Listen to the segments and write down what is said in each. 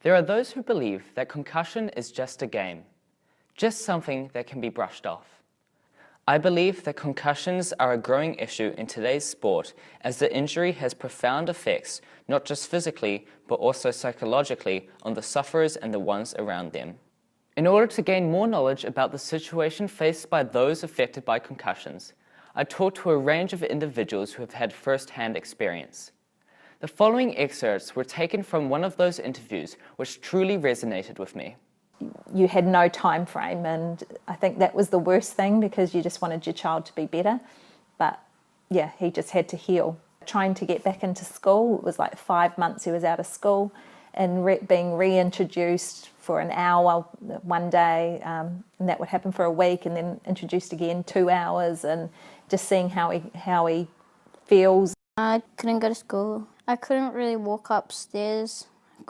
There are those who believe that concussion is just a game, just something that can be brushed off. I believe that concussions are a growing issue in today's sport as the injury has profound effects, not just physically, but also psychologically on the sufferers and the ones around them. In order to gain more knowledge about the situation faced by those affected by concussions, I talked to a range of individuals who have had first-hand experience. The following excerpts were taken from one of those interviews which truly resonated with me. You had no time frame, and I think that was the worst thing because you just wanted your child to be better. But yeah, he just had to heal. Trying to get back into school, it was like 5 months he was out of school, and being reintroduced for an hour one day, and that would happen for a week, and then introduced again 2 hours, and just seeing how he feels. I couldn't go to school. I couldn't really walk upstairs,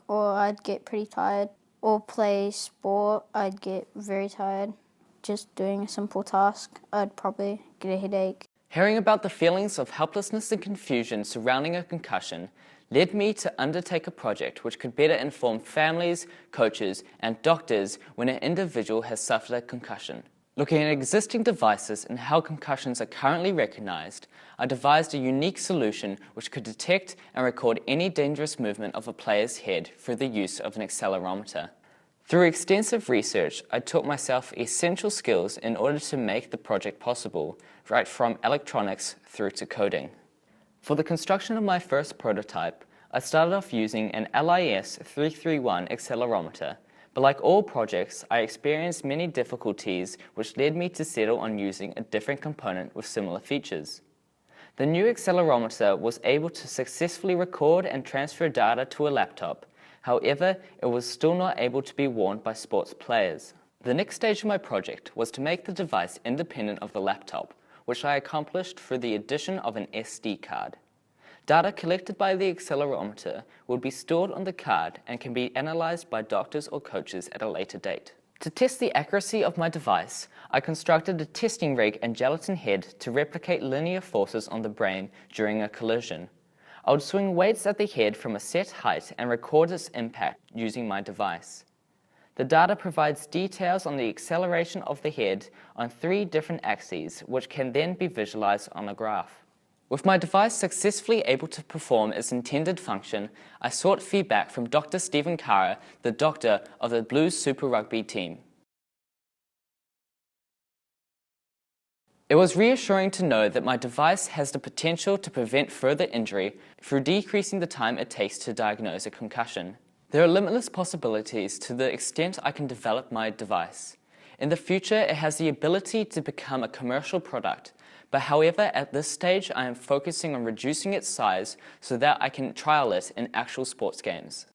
or I'd get pretty tired. Or play sport, I'd get very tired. Just doing a simple task, I'd probably get a headache. Hearing about the feelings of helplessness and confusion surrounding a concussion led me to undertake a project which could better inform families, coaches, and doctors when an individual has suffered a concussion. Looking at existing devices and how concussions are currently recognized, I devised a unique solution which could detect and record any dangerous movement of a player's head through the use of an accelerometer. Through extensive research, I taught myself essential skills in order to make the project possible, right from electronics through to coding. For the construction of my first prototype, I started off using an LIS 331 accelerometer. But like all projects, I experienced many difficulties which led me to settle on using a different component with similar features. The new accelerometer was able to successfully record and transfer data to a laptop. However, it was still not able to be worn by sports players. The next stage of my project was to make the device independent of the laptop, which I accomplished through the addition of an SD card. Data collected by the accelerometer will be stored on the card and can be analyzed by doctors or coaches at a later date. To test the accuracy of my device, I constructed a testing rig and gelatin head to replicate linear forces on the brain during a collision. I would swing weights at the head from a set height and record its impact using my device. The data provides details on the acceleration of the head on 3 different axes, which can then be visualized on a graph. With my device successfully able to perform its intended function, I sought feedback from Dr. Stephen Kara, the doctor of the Blues Super Rugby team. It was reassuring to know that my device has the potential to prevent further injury through decreasing the time it takes to diagnose a concussion. There are limitless possibilities to the extent I can develop my device. In the future, it has the ability to become a commercial product. But however, at this stage, I am focusing on reducing its size so that I can trial it in actual sports games.